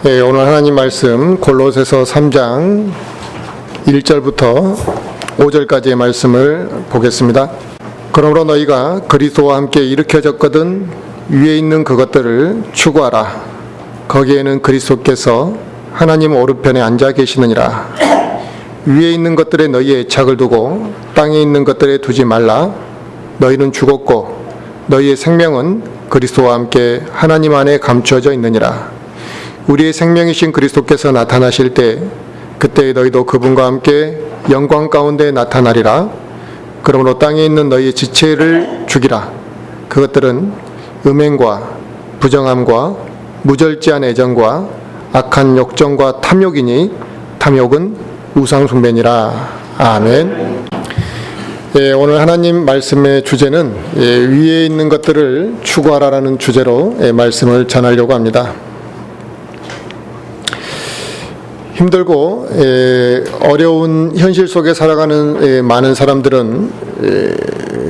네, 오늘 하나님 말씀 골로새서 3장 1절부터 5절까지의 말씀을 보겠습니다. 그러므로 너희가 그리스도와 함께 일으켜졌거든 위에 있는 그것들을 추구하라. 거기에는 그리스도께서 하나님 오른편에 앉아 계시느니라. 위에 있는 것들에 너희의 애착을 두고 땅에 있는 것들에 두지 말라. 너희는 죽었고 너희의 생명은 그리스도와 함께 하나님 안에 감추어져 있느니라. 우리의 생명이신 그리스도께서 나타나실 때 그때 너희도 그분과 함께 영광 가운데 나타나리라. 그러므로 땅에 있는 너희의 지체를 죽이라. 그것들은 음행과 부정함과 무절제한 애정과 악한 욕정과 탐욕이니 탐욕은 우상 숭배니라. 아멘. 오늘 하나님 말씀의 주제는 위에 있는 것들을 추구하라라는 주제로 말씀을 전하려고 합니다. 힘들고 어려운 현실 속에 살아가는 많은 사람들은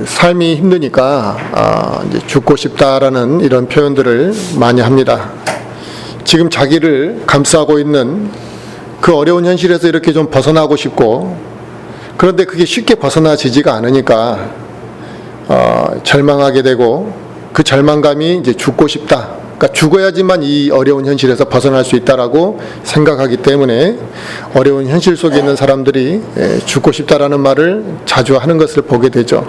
삶이 힘드니까 이제 죽고 싶다라는 이런 표현들을 많이 합니다. 지금 자기를 감싸고 있는 그 어려운 현실에서 이렇게 좀 벗어나고 싶고, 그런데 그게 쉽게 벗어나지지가 않으니까 절망하게 되고, 그 절망감이 이제 죽고 싶다. 그러니까 죽어야지만 이 어려운 현실에서 벗어날 수 있다라고 생각하기 때문에 어려운 현실 속에 있는 사람들이 죽고 싶다라는 말을 자주 하는 것을 보게 되죠.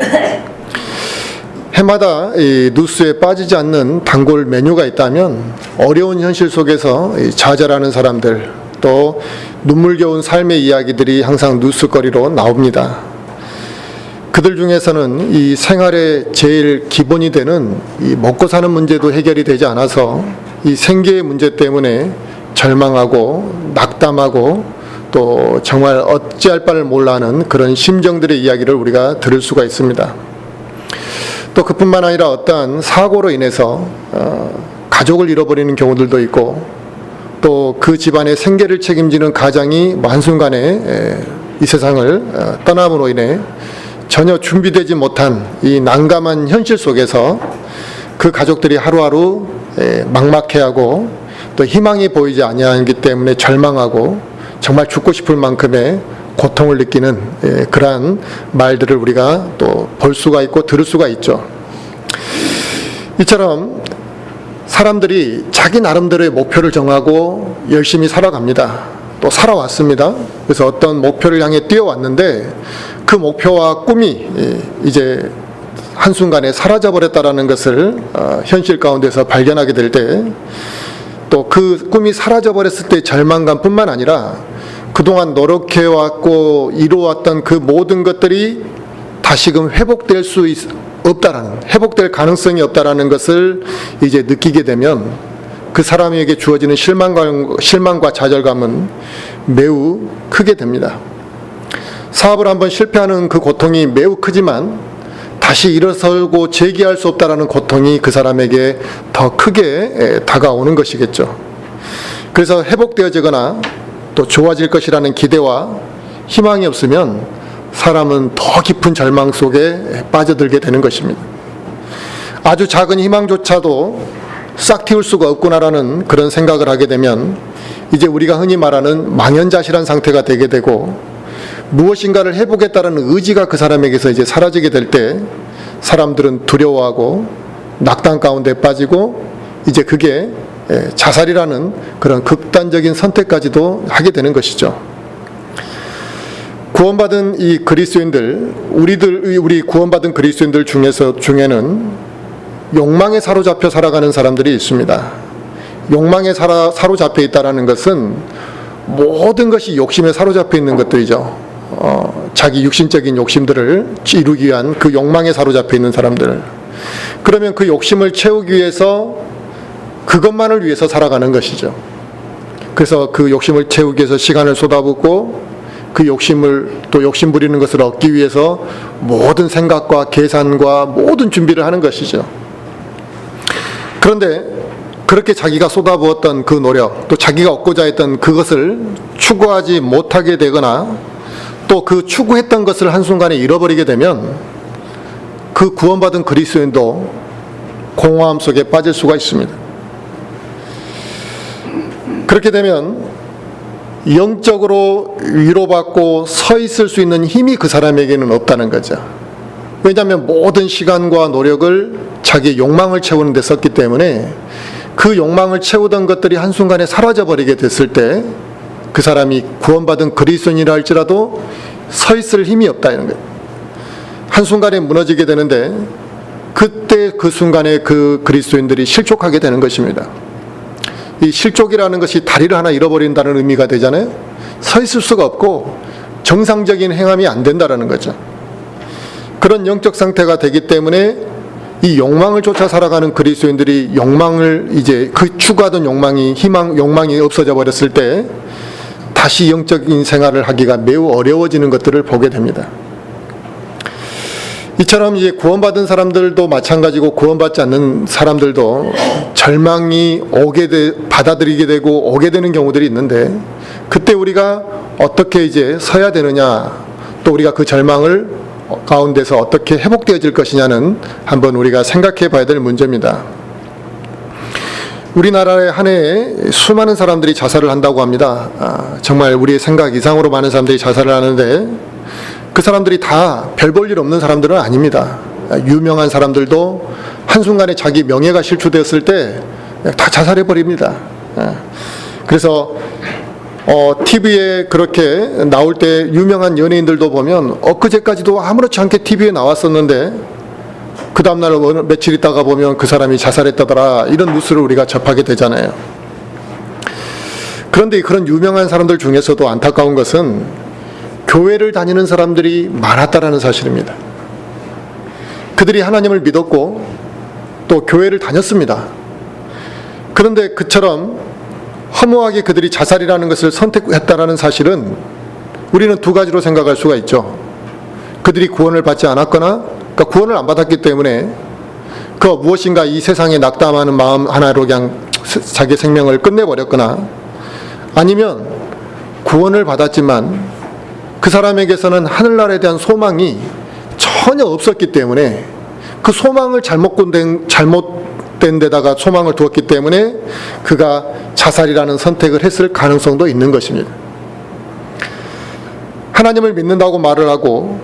해마다 이 뉴스에 빠지지 않는 단골 메뉴가 있다면 어려운 현실 속에서 좌절하는 사람들, 또 눈물겨운 삶의 이야기들이 항상 뉴스거리로 나옵니다. 그들 중에서는 이 생활의 제일 기본이 되는 이 먹고 사는 문제도 해결이 되지 않아서 이 생계의 문제 때문에 절망하고 낙담하고 또 정말 어찌할 바를 몰라 하는 그런 심정들의 이야기를 우리가 들을 수가 있습니다. 또 그뿐만 아니라 어떠한 사고로 인해서 가족을 잃어버리는 경우들도 있고, 또 그 집안의 생계를 책임지는 가장이 한순간에 이 세상을 떠남으로 인해 전혀 준비되지 못한 이 난감한 현실 속에서 그 가족들이 하루하루 막막해하고 또 희망이 보이지 아니하기 때문에 절망하고 정말 죽고 싶을 만큼의 고통을 느끼는 그러한 말들을 우리가 또 볼 수가 있고 들을 수가 있죠. 이처럼 사람들이 자기 나름대로의 목표를 정하고 열심히 살아갑니다. 또 살아왔습니다. 그래서 어떤 목표를 향해 뛰어왔는데 그 목표와 꿈이 이제 한순간에 사라져버렸다라는 것을 현실 가운데서 발견하게 될 때, 또 그 꿈이 사라져버렸을 때 절망감뿐만 아니라 그동안 노력해왔고 이루어왔던 그 모든 것들이 다시금 회복될 수 없다라는, 회복될 가능성이 없다라는 것을 이제 느끼게 되면 그 사람에게 주어지는 실망과 좌절감은 매우 크게 됩니다. 사업을 한번 실패하는 그 고통이 매우 크지만 다시 일어서고 재기할 수 없다라는 고통이 그 사람에게 더 크게 다가오는 것이겠죠. 그래서 회복되어지거나 또 좋아질 것이라는 기대와 희망이 없으면 사람은 더 깊은 절망 속에 빠져들게 되는 것입니다. 아주 작은 희망조차도 싹 틔울 수가 없구나라는 그런 생각을 하게 되면 이제 우리가 흔히 말하는 망연자실한 상태가 되게 되고, 무엇인가를 해보겠다는 의지가 그 사람에게서 이제 사라지게 될 때 사람들은 두려워하고 낙담 가운데 빠지고 이제 그게 자살이라는 그런 극단적인 선택까지도 하게 되는 것이죠. 구원받은 이 그리스도인들, 우리 구원받은 그리스도인들 중에는 욕망에 사로잡혀 살아가는 사람들이 있습니다. 욕망에 사로잡혀 있다는 것은 모든 것이 욕심에 사로잡혀 있는 것들이죠. 자기 육신적인 욕심들을 이루기 위한 그 욕망에 사로잡혀 있는 사람들. 그러면 그 욕심을 채우기 위해서 그것만을 위해서 살아가는 것이죠. 그래서 그 욕심을 채우기 위해서 시간을 쏟아붓고 그 욕심을 또 욕심 부리는 것을 얻기 위해서 모든 생각과 계산과 모든 준비를 하는 것이죠. 그런데 그렇게 자기가 쏟아부었던 그 노력, 또 자기가 얻고자 했던 그것을 추구하지 못하게 되거나 또 그 추구했던 것을 한순간에 잃어버리게 되면 그 구원받은 그리스도인도 공허함 속에 빠질 수가 있습니다. 그렇게 되면 영적으로 위로받고 서 있을 수 있는 힘이 그 사람에게는 없다는 거죠. 왜냐하면 모든 시간과 노력을 자기의 욕망을 채우는 데 썼기 때문에 그 욕망을 채우던 것들이 한순간에 사라져버리게 됐을 때 그 사람이 구원받은 그리스도인이라 할지라도 서 있을 힘이 없다는 거예요. 한순간에 무너지게 되는데 그때 그 순간에 그 그리스도인들이 실족하게 되는 것입니다. 이 실족이라는 것이 다리를 하나 잃어버린다는 의미가 되잖아요. 서 있을 수가 없고 정상적인 행함이 안 된다는 거죠. 그런 영적 상태가 되기 때문에 이 욕망을 쫓아 살아가는 그리스도인들이 욕망을 이제 그 추구하던 욕망이 없어져 버렸을 때 다시 영적인 생활을 하기가 매우 어려워지는 것들을 보게 됩니다. 이처럼 이제 구원받은 사람들도 마찬가지고 구원받지 않는 사람들도 절망이 받아들이게 되고 오게 되는 경우들이 있는데 그때 우리가 어떻게 이제 서야 되느냐, 또 우리가 그 절망을 가운데서 어떻게 회복되어질 것이냐는 한번 우리가 생각해 봐야 될 문제입니다. 우리나라에 한 해에 수많은 사람들이 자살을 한다고 합니다. 정말 우리의 생각 이상으로 많은 사람들이 자살을 하는데 그 사람들이 다 별 볼 일 없는 사람들은 아닙니다. 유명한 사람들도 한순간에 자기 명예가 실추되었을 때 다 자살해버립니다. 그래서 TV에 그렇게 나올 때 유명한 연예인들도 보면 엊그제까지도 아무렇지 않게 TV에 나왔었는데 그 다음날 며칠 있다가 보면 그 사람이 자살했다더라, 이런 뉴스를 우리가 접하게 되잖아요. 그런데 그런 유명한 사람들 중에서도 안타까운 것은 교회를 다니는 사람들이 많았다라는 사실입니다. 그들이 하나님을 믿었고 또 교회를 다녔습니다. 그런데 그처럼 허무하게 그들이 자살이라는 것을 선택했다라는 사실은 우리는 두 가지로 생각할 수가 있죠. 그들이 구원을 받지 않았거나, 그러니까 구원을 안 받았기 때문에 그 무엇인가 이 세상에 낙담하는 마음 하나로 그냥 자기 생명을 끝내버렸거나, 아니면 구원을 받았지만 그 사람에게서는 하늘나라에 대한 소망이 전혀 없었기 때문에 그 소망을 잘못된 데다가 소망을 두었기 때문에 그가 자살이라는 선택을 했을 가능성도 있는 것입니다. 하나님을 믿는다고 말을 하고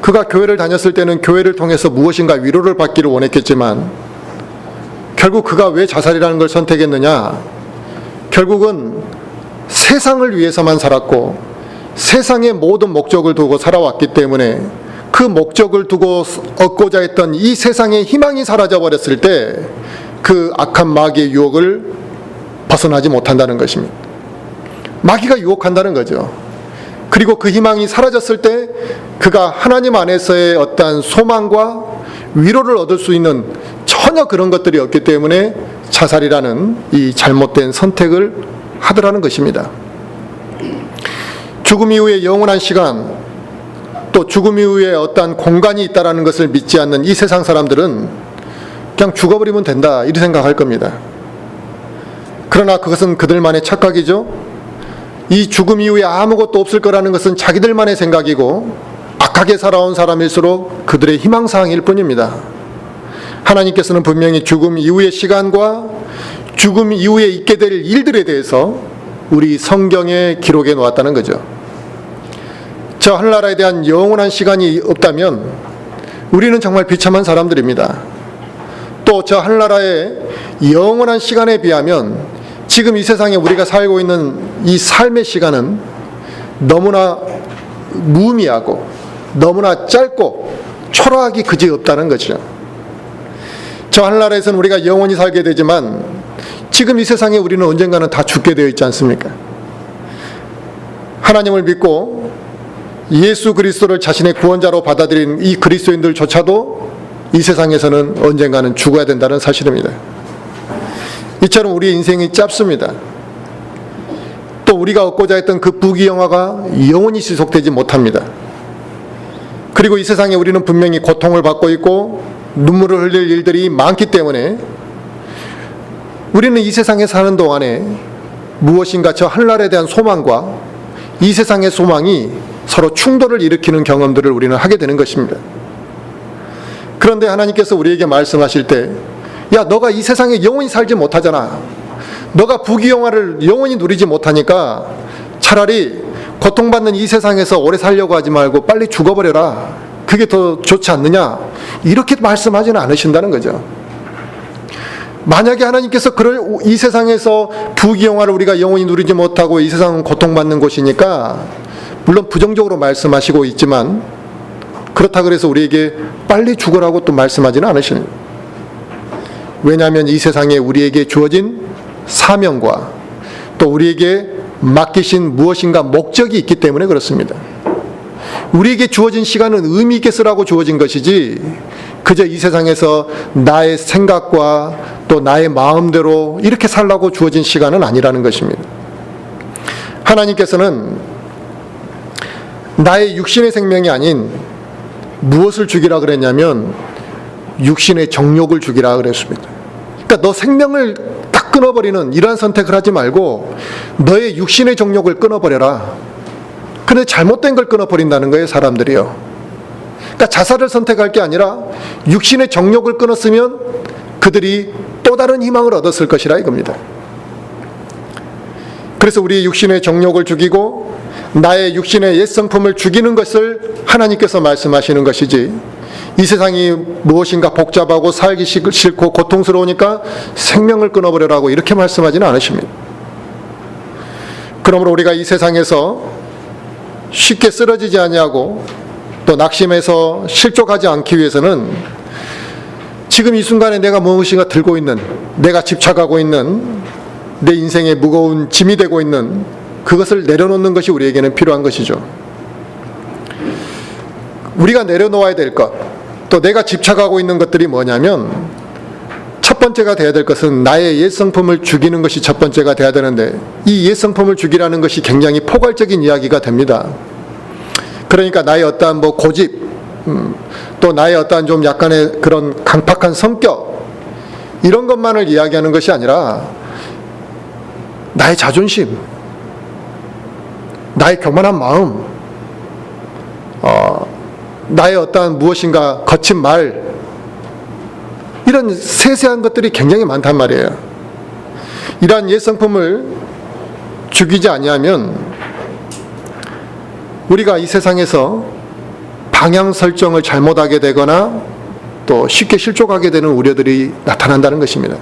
그가 교회를 다녔을 때는 교회를 통해서 무엇인가 위로를 받기를 원했겠지만 결국 그가 왜 자살이라는 걸 선택했느냐, 결국은 세상을 위해서만 살았고 세상의 모든 목적을 두고 살아왔기 때문에 그 목적을 두고 얻고자 했던 이 세상의 희망이 사라져버렸을 때 그 악한 마귀의 유혹을 벗어나지 못한다는 것입니다. 마귀가 유혹한다는 거죠. 그리고 그 희망이 사라졌을 때 그가 하나님 안에서의 어떠한 소망과 위로를 얻을 수 있는 전혀 그런 것들이 없기 때문에 자살이라는 이 잘못된 선택을 하더라는 것입니다. 죽음 이후의 영원한 시간, 또 죽음 이후에 어떠한 공간이 있다는 것을 믿지 않는 이 세상 사람들은 그냥 죽어버리면 된다, 이렇게 생각할 겁니다. 그러나 그것은 그들만의 착각이죠. 이 죽음 이후에 아무것도 없을 거라는 것은 자기들만의 생각이고 악하게 살아온 사람일수록 그들의 희망사항일 뿐입니다. 하나님께서는 분명히 죽음 이후의 시간과 죽음 이후에 있게 될 일들에 대해서 우리 성경에 기록해 놓았다는 거죠. 저 하늘나라에 대한 영원한 시간이 없다면 우리는 정말 비참한 사람들입니다. 또 저 하늘나라의 영원한 시간에 비하면 지금 이 세상에 우리가 살고 있는 이 삶의 시간은 너무나 무의미하고 너무나 짧고 초라하기 그지없다는 것이죠. 저 하늘나라에서는 우리가 영원히 살게 되지만 지금 이 세상에 우리는 언젠가는 다 죽게 되어 있지 않습니까? 하나님을 믿고 예수 그리스도를 자신의 구원자로 받아들인 이 그리스도인들조차도 이 세상에서는 언젠가는 죽어야 된다는 사실입니다. 이처럼 우리의 인생이 짧습니다. 또 우리가 얻고자 했던 그 부귀영화가 영원히 지속되지 못합니다. 그리고 이 세상에 우리는 분명히 고통을 받고 있고 눈물을 흘릴 일들이 많기 때문에 우리는 이 세상에 사는 동안에 무엇인가 저 하늘나라에 대한 소망과 이 세상의 소망이 서로 충돌을 일으키는 경험들을 우리는 하게 되는 것입니다. 그런데 하나님께서 우리에게 말씀하실 때, 야, 너가 이 세상에 영원히 살지 못하잖아. 너가 부귀영화를 영원히 누리지 못하니까 차라리 고통받는 이 세상에서 오래 살려고 하지 말고 빨리 죽어버려라. 그게 더 좋지 않느냐? 이렇게 말씀하지는 않으신다는 거죠. 만약에 하나님께서 이 세상에서 부귀영화를 우리가 영원히 누리지 못하고 이 세상은 고통받는 곳이니까 물론 부정적으로 말씀하시고 있지만 그렇다 그래서 우리에게 빨리 죽으라고 또 말씀하지는 않으십니다. 왜냐하면 이 세상에 우리에게 주어진 사명과 또 우리에게 맡기신 무엇인가 목적이 있기 때문에 그렇습니다. 우리에게 주어진 시간은 의미 있게 쓰라고 주어진 것이지 그저 이 세상에서 나의 생각과 또 나의 마음대로 이렇게 살라고 주어진 시간은 아니라는 것입니다. 하나님께서는 나의 육신의 생명이 아닌 무엇을 주기라 그랬냐면 육신의 정욕을 주기라 그랬습니다. 그러니까 너 생명을 딱 끊어버리는 이러한 선택을 하지 말고 너의 육신의 정욕을 끊어버려라. 그런데 잘못된 걸 끊어버린다는 거예요, 사람들이요. 그러니까 자살을 선택할 게 아니라 육신의 정욕을 끊었으면 그들이 또 다른 희망을 얻었을 것이라 이겁니다. 그래서 우리 육신의 정욕을 죽이고 나의 육신의 옛 성품을 죽이는 것을 하나님께서 말씀하시는 것이지 이 세상이 무엇인가 복잡하고 살기 싫고 고통스러우니까 생명을 끊어버려라고 이렇게 말씀하지는 않으십니다. 그러므로 우리가 이 세상에서 쉽게 쓰러지지 아니하고 또 낙심해서 실족하지 않기 위해서는 지금 이 순간에 내가 무엇인가 들고 있는, 내가 집착하고 있는 내 인생의 무거운 짐이 되고 있는 그것을 내려놓는 것이 우리에게는 필요한 것이죠. 우리가 내려놓아야 될 것, 또 내가 집착하고 있는 것들이 뭐냐면 첫 번째가 돼야 될 것은 나의 옛 성품을 죽이는 것이 첫 번째가 돼야 되는데 이 옛 성품을 죽이라는 것이 굉장히 포괄적인 이야기가 됩니다. 그러니까 나의 어떠한 고집, 또 나의 어떠한 좀 약간의 그런 강팍한 성격 이런 것만을 이야기하는 것이 아니라 나의 자존심, 나의 교만한 마음, 나의 어떠한 무엇인가 거친 말 이런 세세한 것들이 굉장히 많단 말이에요. 이러한 옛 성품을 죽이지 아니하면 우리가 이 세상에서 방향 설정을 잘못하게 되거나 또 쉽게 실족하게 되는 우려들이 나타난다는 것입니다.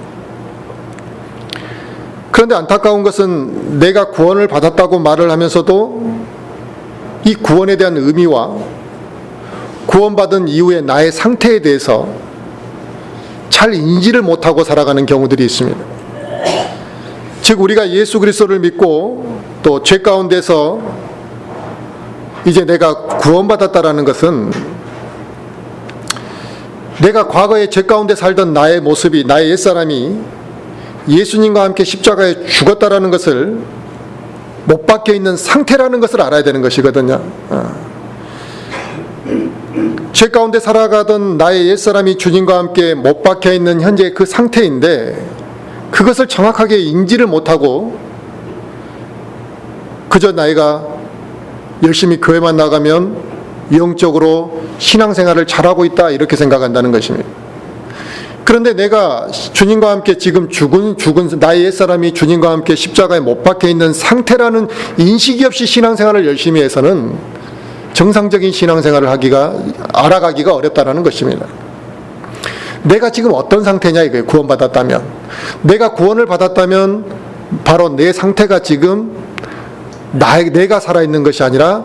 그런데 안타까운 것은 내가 구원을 받았다고 말을 하면서도 이 구원에 대한 의미와 구원받은 이후의 나의 상태에 대해서 잘 인지를 못하고 살아가는 경우들이 있습니다. 즉 우리가 예수 그리스도를 믿고 또 죄 가운데서 이제 내가 구원받았다라는 것은 내가 과거에 죄 가운데 살던 나의 모습이, 나의 옛사람이 예수님과 함께 십자가에 죽었다라는 것을 못 박혀 있는 상태라는 것을 알아야 되는 것이거든요. 죄 가운데 살아가던 나의 옛사람이 주님과 함께 못 박혀 있는 현재 그 상태인데 그것을 정확하게 인지를 못하고 그저 나이가 열심히 교회만 나가면 영적으로 신앙생활을 잘하고 있다 이렇게 생각한다는 것입니다. 그런데 내가 주님과 함께 지금 죽은 나의 옛사람이 주님과 함께 십자가에 못 박혀 있는 상태라는 인식이 없이 신앙생활을 열심히 해서는 정상적인 신앙생활을 알아가기가 어렵다는 것입니다. 내가 지금 어떤 상태냐 이거예요. 구원받았다면. 내가 구원을 받았다면 바로 내 상태가 지금 내가 살아있는 것이 아니라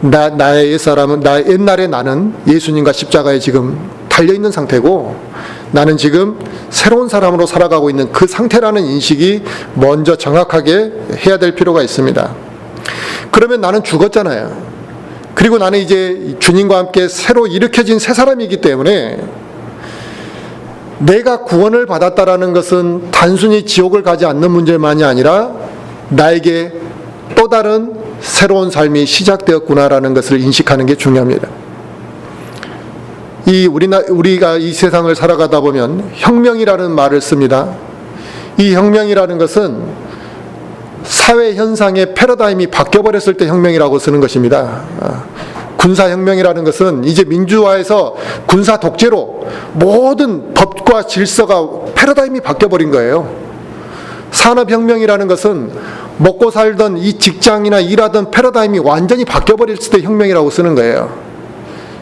나의 옛사람은 옛날에 나는 예수님과 십자가에 지금 달려있는 상태고 나는 지금 새로운 사람으로 살아가고 있는 그 상태라는 인식이 먼저 정확하게 해야 될 필요가 있습니다. 그러면 나는 죽었잖아요. 그리고 나는 이제 주님과 함께 새로 일으켜진 새 사람이기 때문에 내가 구원을 받았다라는 것은 단순히 지옥을 가지 않는 문제만이 아니라 나에게 또 다른 새로운 삶이 시작되었구나라는 것을 인식하는 게 중요합니다. 우리가 이 세상을 살아가다 보면 혁명이라는 말을 씁니다. 이 혁명이라는 것은 사회 현상의 패러다임이 바뀌어버렸을 때 혁명이라고 쓰는 것입니다. 군사혁명이라는 것은 이제 민주화에서 군사 독재로 모든 법과 질서가 패러다임이 바뀌어버린 거예요. 산업혁명이라는 것은 먹고 살던 이 직장이나 일하던 패러다임이 완전히 바뀌어버릴 때 혁명이라고 쓰는 거예요.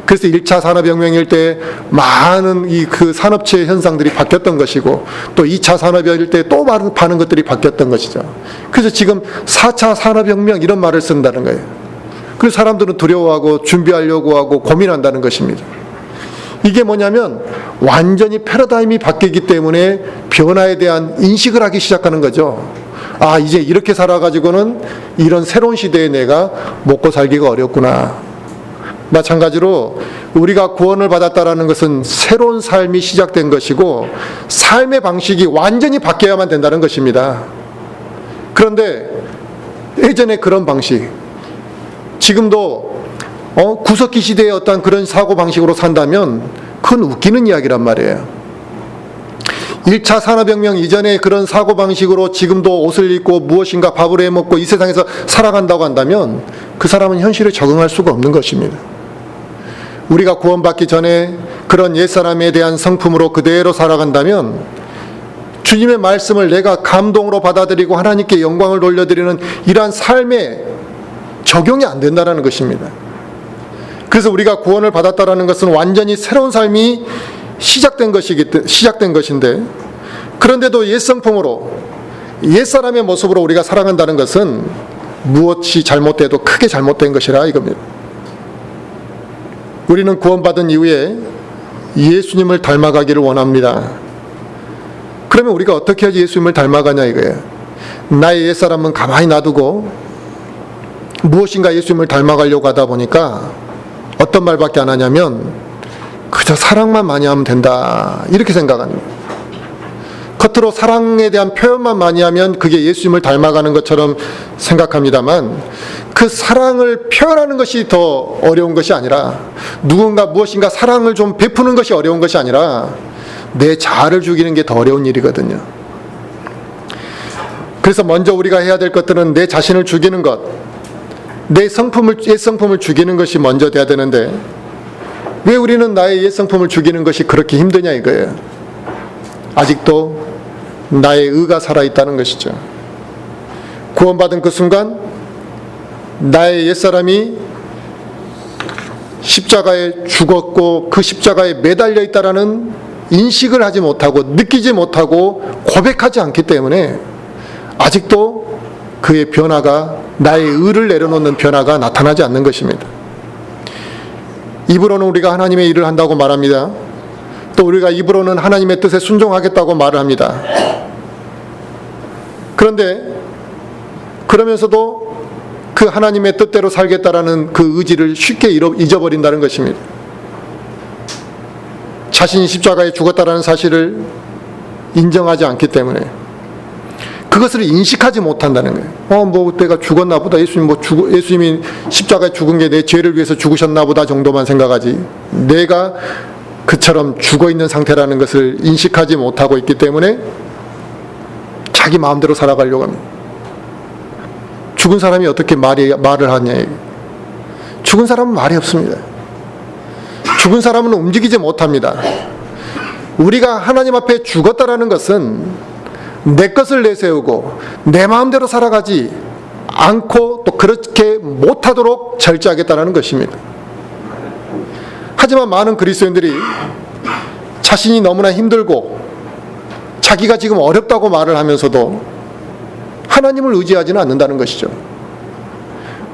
그래서 1차 산업혁명일 때 많은 그 산업체의 현상들이 바뀌었던 것이고, 또 2차 산업혁명일 때 또 많은 것들이 바뀌었던 것이죠. 그래서 지금 4차 산업혁명 이런 말을 쓴다는 거예요. 그래서 사람들은 두려워하고 준비하려고 하고 고민한다는 것입니다. 이게 뭐냐면 완전히 패러다임이 바뀌기 때문에 변화에 대한 인식을 하기 시작하는 거죠. 아, 이제 이렇게 살아가지고는 이런 새로운 시대에 내가 먹고 살기가 어렵구나. 마찬가지로 우리가 구원을 받았다라는 것은 새로운 삶이 시작된 것이고 삶의 방식이 완전히 바뀌어야만 된다는 것입니다. 그런데 예전에 그런 방식, 지금도 구석기 시대의 어떤 그런 사고방식으로 산다면 그건 웃기는 이야기란 말이에요. 1차 산업혁명 이전에 그런 사고방식으로 지금도 옷을 입고 무엇인가 밥을 해먹고 이 세상에서 살아간다고 한다면 그 사람은 현실에 적응할 수가 없는 것입니다. 우리가 구원받기 전에 그런 옛사람에 대한 성품으로 그대로 살아간다면 주님의 말씀을 내가 감동으로 받아들이고 하나님께 영광을 돌려드리는 이러한 삶에 적용이 안 된다는 것입니다. 그래서 우리가 구원을 받았다는 것은 완전히 새로운 삶이 시작된 것인데, 그런데도 옛 성품으로 옛사람의 모습으로 우리가 살아간다는 것은 무엇이 잘못돼도 크게 잘못된 것이라 이겁니다. 우리는 구원받은 이후에 예수님을 닮아가기를 원합니다. 그러면 우리가 어떻게 해야지 예수님을 닮아가냐 이거예요. 나의 옛사람은 가만히 놔두고 무엇인가 예수님을 닮아가려고 하다 보니까 어떤 말밖에 안 하냐면 그저 사랑만 많이 하면 된다 이렇게 생각합니다. 겉으로 사랑에 대한 표현만 많이 하면 그게 예수님을 닮아가는 것처럼 생각합니다만 그 사랑을 표현하는 것이 더 어려운 것이 아니라, 누군가 무엇인가 사랑을 좀 베푸는 것이 어려운 것이 아니라 내 자아를 죽이는 게 더 어려운 일이거든요. 그래서 먼저 우리가 해야 될 것들은 내 자신을 죽이는 것, 내 옛 성품을 죽이는 것이 먼저 돼야 되는데 왜 우리는 나의 옛 성품을 죽이는 것이 그렇게 힘드냐 이거예요. 아직도 나의 의가 살아있다는 것이죠. 구원받은 그 순간 나의 옛사람이 십자가에 죽었고 그 십자가에 매달려 있다라는 인식을 하지 못하고 느끼지 못하고 고백하지 않기 때문에 아직도 그의 변화가, 나의 의를 내려놓는 변화가 나타나지 않는 것입니다. 입으로는 우리가 하나님의 일을 한다고 말합니다. 또 우리가 입으로는 하나님의 뜻에 순종하겠다고 말을 합니다. 그런데 그러면서도 그 하나님의 뜻대로 살겠다라는 그 의지를 쉽게 잊어버린다는 것입니다. 자신이 십자가에 죽었다라는 사실을 인정하지 않기 때문에 그것을 인식하지 못한다는 거예요. 내가 죽었나 보다. 예수님이 십자가에 죽은 게 내 죄를 위해서 죽으셨나 보다 정도만 생각하지, 내가 그처럼 죽어있는 상태라는 것을 인식하지 못하고 있기 때문에 자기 마음대로 살아가려고 합니다. 죽은 사람이 어떻게 말을 하냐. 죽은 사람은 말이 없습니다. 죽은 사람은 움직이지 못합니다. 우리가 하나님 앞에 죽었다라는 것은 내 것을 내세우고 내 마음대로 살아가지 않고 또 그렇게 못하도록 절제하겠다는 것입니다. 하지만 많은 그리스도인들이 자신이 너무나 힘들고 자기가 지금 어렵다고 말을 하면서도 하나님을 의지하지는 않는다는 것이죠.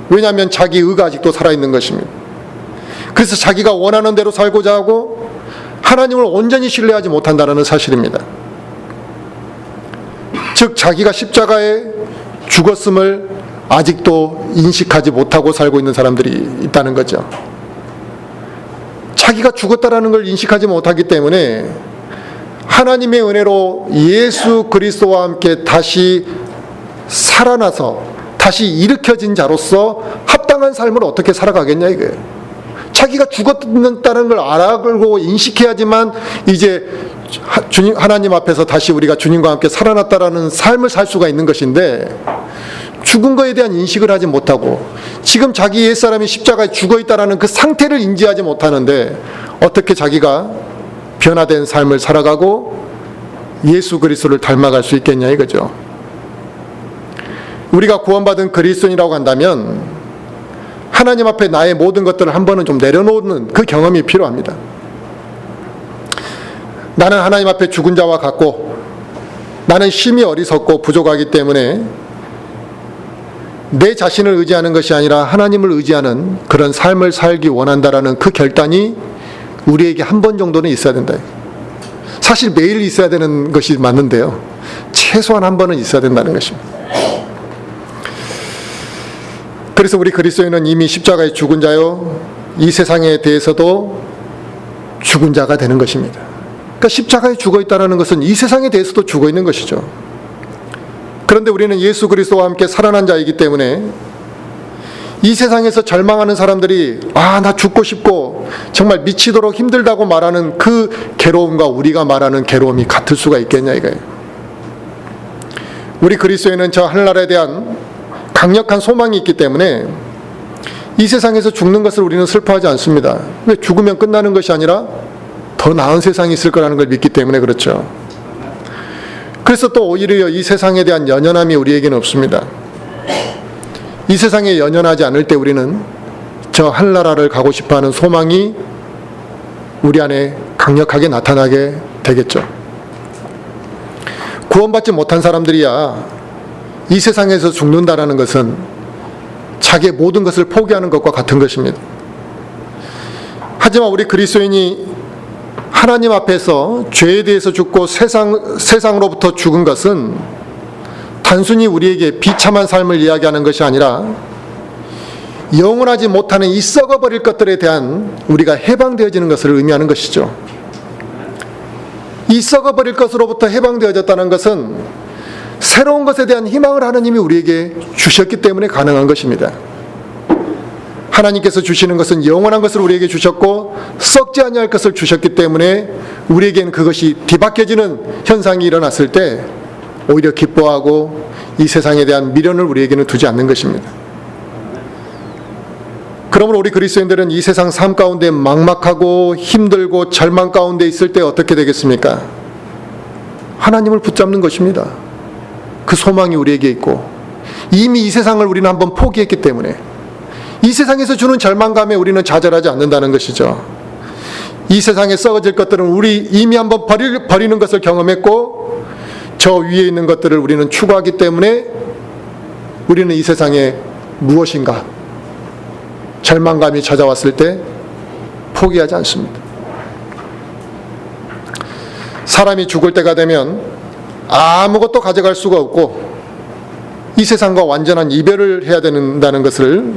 왜냐하면 자기 의가 아직도 살아있는 것입니다. 그래서 자기가 원하는 대로 살고자 하고 하나님을 온전히 신뢰하지 못한다는 사실입니다. 즉 자기가 십자가에 죽었음을 아직도 인식하지 못하고 살고 있는 사람들이 있다는 거죠. 자기가 죽었다라는 걸 인식하지 못하기 때문에 하나님의 은혜로 예수 그리스도와 함께 다시 살아나서 다시 일으켜진 자로서 합당한 삶을 어떻게 살아가겠냐 이거예요. 자기가 죽었다는 걸 알아보고 인식해야지만 이제 하나님 앞에서 다시 우리가 주님과 함께 살아났다라는 삶을 살 수가 있는 것인데, 죽은 거에 대한 인식을 하지 못하고 지금 자기 옛사람이 십자가에 죽어있다라는 그 상태를 인지하지 못하는데 어떻게 자기가 변화된 삶을 살아가고 예수 그리스도를 닮아갈 수 있겠냐 이거죠. 우리가 구원받은 그리스도인이라고 한다면 하나님 앞에 나의 모든 것들을 한 번은 좀 내려놓는 그 경험이 필요합니다. 나는 하나님 앞에 죽은 자와 같고 나는 심히 어리석고 부족하기 때문에 내 자신을 의지하는 것이 아니라 하나님을 의지하는 그런 삶을 살기 원한다라는 그 결단이 우리에게 한 번 정도는 있어야 된다. 사실 매일 있어야 되는 것이 맞는데요, 최소한 한 번은 있어야 된다는 것입니다. 그래서 우리 그리스도인은 이미 십자가에 죽은 자요, 이 세상에 대해서도 죽은 자가 되는 것입니다. 그러니까 십자가에 죽어 있다는 것은 이 세상에 대해서도 죽어 있는 것이죠. 그런데 우리는 예수 그리스도와 함께 살아난 자이기 때문에 이 세상에서 절망하는 사람들이 나 죽고 싶고 정말 미치도록 힘들다고 말하는 그 괴로움과 우리가 말하는 괴로움이 같을 수가 있겠냐 이거예요. 우리 그리스도인은 저 하늘나라에 대한 강력한 소망이 있기 때문에 이 세상에서 죽는 것을 우리는 슬퍼하지 않습니다. 왜? 죽으면 끝나는 것이 아니라 더 나은 세상이 있을 거라는 걸 믿기 때문에 그렇죠. 그래서 또 오히려 이 세상에 대한 연연함이 우리에게는 없습니다. 이 세상에 연연하지 않을 때 우리는 저 하늘나라를 가고 싶어하는 소망이 우리 안에 강력하게 나타나게 되겠죠. 구원받지 못한 사람들이야 이 세상에서 죽는다라는 것은 자기의 모든 것을 포기하는 것과 같은 것입니다. 하지만 우리 그리스도인이 하나님 앞에서 죄에 대해서 죽고 세상으로부터 죽은 것은 단순히 우리에게 비참한 삶을 이야기하는 것이 아니라 영원하지 못하는 이 썩어버릴 것들에 대한 우리가 해방되어지는 것을 의미하는 것이죠. 이 썩어버릴 것으로부터 해방되어졌다는 것은 새로운 것에 대한 희망을 하나님이 우리에게 주셨기 때문에 가능한 것입니다. 하나님께서 주시는 것은 영원한 것을 우리에게 주셨고 썩지 아니할 것을 주셨기 때문에 우리에겐 그것이 뒤바뀌어지는 현상이 일어났을 때 오히려 기뻐하고 이 세상에 대한 미련을 우리에게는 두지 않는 것입니다. 그러므로 우리 그리스도인들은 이 세상 삶 가운데 막막하고 힘들고 절망 가운데 있을 때 어떻게 되겠습니까? 하나님을 붙잡는 것입니다. 그 소망이 우리에게 있고 이미 이 세상을 우리는 한번 포기했기 때문에 이 세상에서 주는 절망감에 우리는 좌절하지 않는다는 것이죠. 이 세상에 썩어질 것들은 우리 이미 한번 버리는 것을 경험했고 저 위에 있는 것들을 우리는 추구하기 때문에 우리는 이 세상에 무엇인가 절망감이 찾아왔을 때 포기하지 않습니다. 사람이 죽을 때가 되면 아무것도 가져갈 수가 없고 이 세상과 완전한 이별을 해야 된다는 것을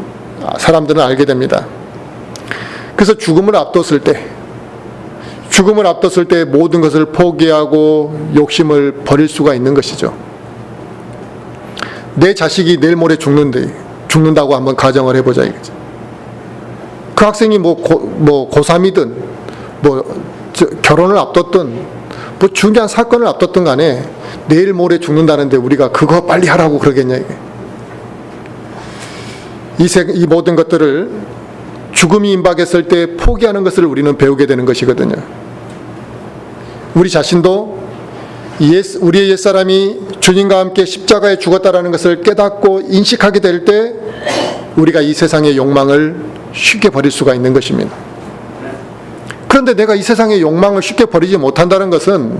사람들은 알게 됩니다. 그래서 죽음을 앞뒀을 때 모든 것을 포기하고 욕심을 버릴 수가 있는 것이죠. 내 자식이 내일 모레 죽는다고 한번 가정을 해보자 이거죠. 그 학생이 고3이든 결혼을 앞뒀든 중요한 사건을 앞뒀든 간에 내일 모레 죽는다는데 우리가 그거 빨리 하라고 그러겠냐 이게. 이 모든 것들을 죽음이 임박했을 때 포기하는 것을 우리는 배우게 되는 것이거든요. 우리 자신도 우리의 옛사람이 주님과 함께 십자가에 죽었다라는 것을 깨닫고 인식하게 될 때 우리가 이 세상의 욕망을 쉽게 버릴 수가 있는 것입니다. 그런데 내가 이 세상의 욕망을 쉽게 버리지 못한다는 것은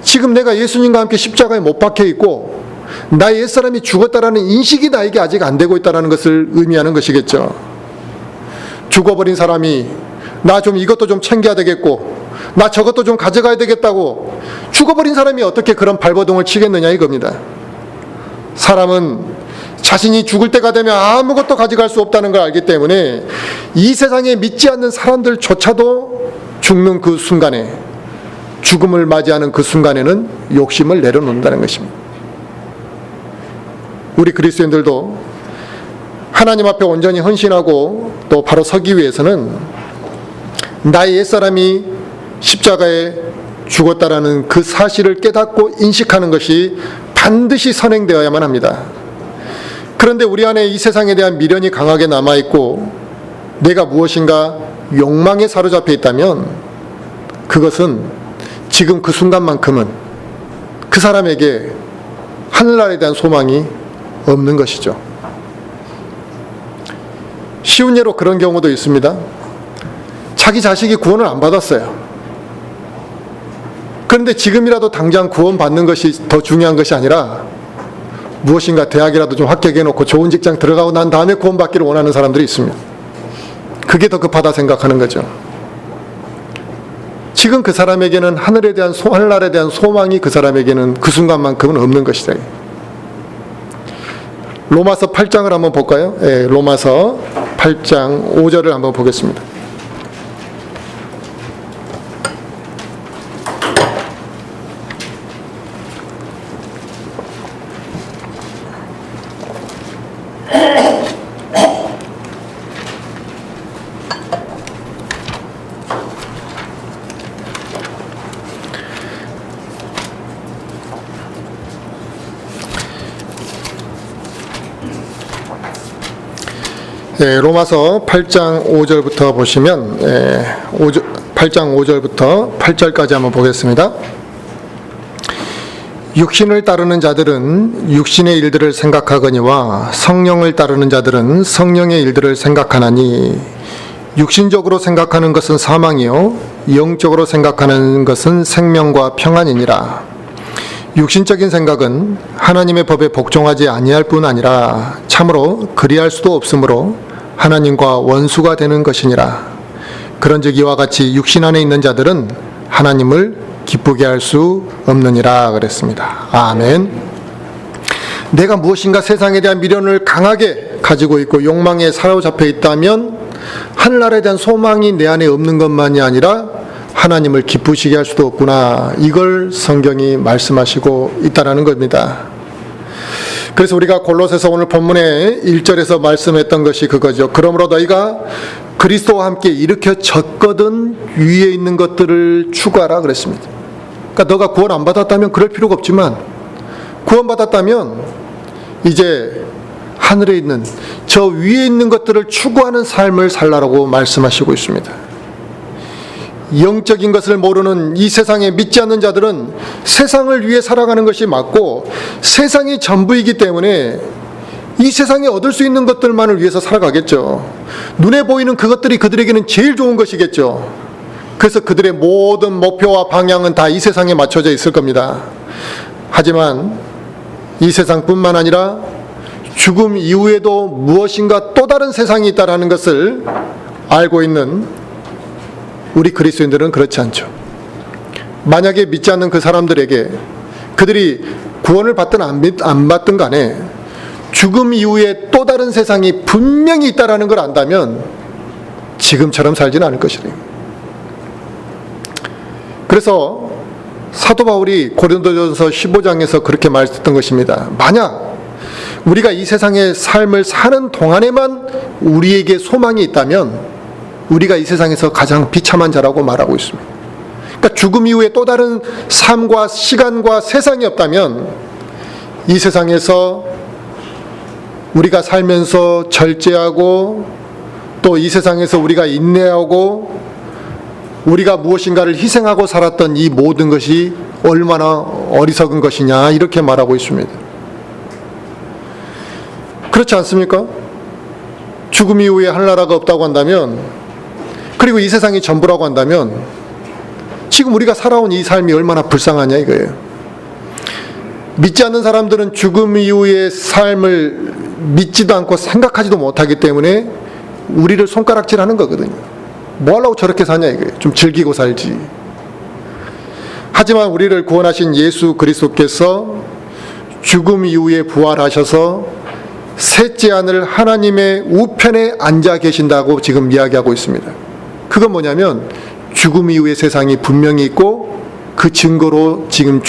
지금 내가 예수님과 함께 십자가에 못 박혀 있고 나의 옛사람이 죽었다라는 인식이 나에게 아직 안 되고 있다는 것을 의미하는 것이겠죠. 죽어버린 사람이 나 좀 이것도 좀 챙겨야 되겠고 나 저것도 좀 가져가야 되겠다고 죽어버린 사람이 어떻게 그런 발버둥을 치겠느냐 이겁니다. 사람은 자신이 죽을 때가 되면 아무것도 가져갈 수 없다는 걸 알기 때문에 이 세상에 믿지 않는 사람들조차도 죽는 그 순간에, 죽음을 맞이하는 그 순간에는 욕심을 내려놓는다는 것입니다. 우리 그리스도인들도 하나님 앞에 온전히 헌신하고 또 바로 서기 위해서는 나의 옛사람이 십자가에 죽었다라는 그 사실을 깨닫고 인식하는 것이 반드시 선행되어야만 합니다. 그런데 우리 안에 이 세상에 대한 미련이 강하게 남아있고 내가 무엇인가 욕망에 사로잡혀 있다면 그것은 지금 그 순간만큼은 그 사람에게 하늘나라에 대한 소망이 없는 것이죠. 쉬운 예로 그런 경우도 있습니다. 자기 자식이 구원을 안 받았어요. 그런데 지금이라도 당장 구원받는 것이 더 중요한 것이 아니라 무엇인가 대학이라도 좀 합격해놓고 좋은 직장 들어가고 난 다음에 구원받기를 원하는 사람들이 있습니다. 그게 더 급하다 생각하는 거죠. 지금 그 사람에게는 하늘에 대한 하늘나라에 대한 소망이 그 사람에게는 그 순간만큼은 없는 것이다. 로마서 8장을 한번 볼까요? 예, 로마서 8장 5절을 한번 보겠습니다. 로마서 8장 5절부터 보시면 8장 5절부터 8절까지 한번 보겠습니다. 육신을 따르는 자들은 육신의 일들을 생각하거니와 성령을 따르는 자들은 성령의 일들을 생각하나니 육신적으로 생각하는 것은 사망이요 영적으로 생각하는 것은 생명과 평안이니라. 육신적인 생각은 하나님의 법에 복종하지 아니할 뿐 아니라 참으로 그리할 수도 없으므로 하나님과 원수가 되는 것이니라. 그런즉 이와 같이 육신 안에 있는 자들은 하나님을 기쁘게 할 수 없느니라 그랬습니다. 아멘. 내가 무엇인가 세상에 대한 미련을 강하게 가지고 있고 욕망에 사로잡혀 있다면 하늘나라에 대한 소망이 내 안에 없는 것만이 아니라 하나님을 기쁘시게 할 수도 없구나. 이걸 성경이 말씀하시고 있다는 겁니다. 그래서 우리가 골로새서 오늘 본문의 1절에서 말씀했던 것이 그거죠. 그러므로 너희가 그리스도와 함께 일으켜졌거든 위에 있는 것들을 추구하라 그랬습니다. 그러니까 너가 구원 안 받았다면 그럴 필요가 없지만 구원 받았다면 이제 하늘에 있는 저 위에 있는 것들을 추구하는 삶을 살라라고 말씀하시고 있습니다. 영적인 것을 모르는 이 세상에 믿지 않는 자들은 세상을 위해 살아가는 것이 맞고 세상이 전부이기 때문에 이 세상에 얻을 수 있는 것들만을 위해서 살아가겠죠. 눈에 보이는 그것들이 그들에게는 제일 좋은 것이겠죠. 그래서 그들의 모든 목표와 방향은 다 이 세상에 맞춰져 있을 겁니다. 하지만 이 세상뿐만 아니라 죽음 이후에도 무엇인가 또 다른 세상이 있다는 것을 알고 있는 우리 그리스도인들은 그렇지 않죠. 만약에 믿지 않는 그 사람들에게 그들이 구원을 받든 안 받든 간에 죽음 이후에 또 다른 세상이 분명히 있다는 걸 안다면 지금처럼 살지는 않을 것이래요. 그래서 사도 바울이 고린도전서 15장에서 그렇게 말했던 것입니다. 만약 우리가 이 세상의 삶을 사는 동안에만 우리에게 소망이 있다면 우리가 이 세상에서 가장 비참한 자라고 말하고 있습니다. 그러니까 죽음 이후에 또 다른 삶과 시간과 세상이 없다면 이 세상에서 우리가 살면서 절제하고 또 이 세상에서 우리가 인내하고 우리가 무엇인가를 희생하고 살았던 이 모든 것이 얼마나 어리석은 것이냐 이렇게 말하고 있습니다. 그렇지 않습니까? 죽음 이후에 하늘나라가 없다고 한다면 그리고 이 세상이 전부라고 한다면 지금 우리가 살아온 이 삶이 얼마나 불쌍하냐 이거예요. 믿지 않는 사람들은 죽음 이후의 삶을 믿지도 않고 생각하지도 못하기 때문에 우리를 손가락질하는 거거든요. 뭐 하려고 저렇게 사냐 이거예요. 좀 즐기고 살지. 하지만 우리를 구원하신 예수 그리스도께서 죽음 이후에 부활하셔서 셋째 하늘 하나님의 우편에 앉아 계신다고 지금 이야기하고 있습니다. 그건 뭐냐면 죽음 이후의 세상이 분명히 있고 그 증거로 지금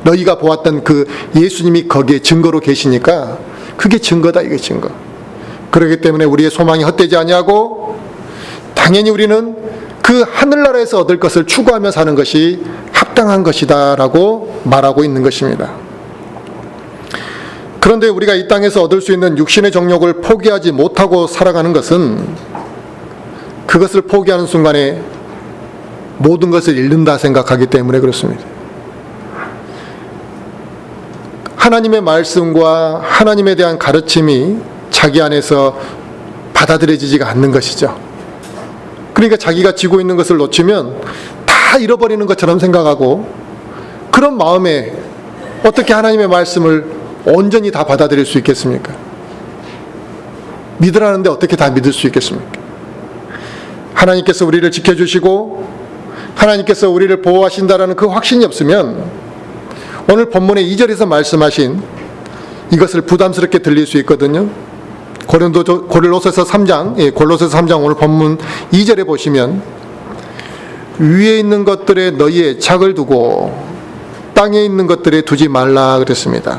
너희가 보았던 그 예수님이 거기에 증거로 계시니까 그게 증거다 이게 증거. 그렇기 때문에 우리의 소망이 헛되지 아니하고 당연히 우리는 그 하늘나라에서 얻을 것을 추구하며 사는 것이 합당한 것이다 라고 말하고 있는 것입니다. 그런데 우리가 이 땅에서 얻을 수 있는 육신의 정욕을 포기하지 못하고 살아가는 것은 그것을 포기하는 순간에 모든 것을 잃는다 생각하기 때문에 그렇습니다. 하나님의 말씀과 하나님에 대한 가르침이 자기 안에서 받아들여지지가 않는 것이죠. 그러니까 자기가 쥐고 있는 것을 놓치면 다 잃어버리는 것처럼 생각하고, 그런 마음에 어떻게 하나님의 말씀을 온전히 다 받아들일 수 있겠습니까? 믿으라는데 어떻게 다 믿을 수 있겠습니까? 하나님께서 우리를 지켜주시고 하나님께서 우리를 보호하신다라는 그 확신이 없으면 오늘 본문의 2절에서 말씀하신 이것을 부담스럽게 들릴 수 있거든요. 골로새서 3장 오늘 본문 2절에 보시면, 위에 있는 것들에 너희의 애착을 두고 땅에 있는 것들에 두지 말라 그랬습니다.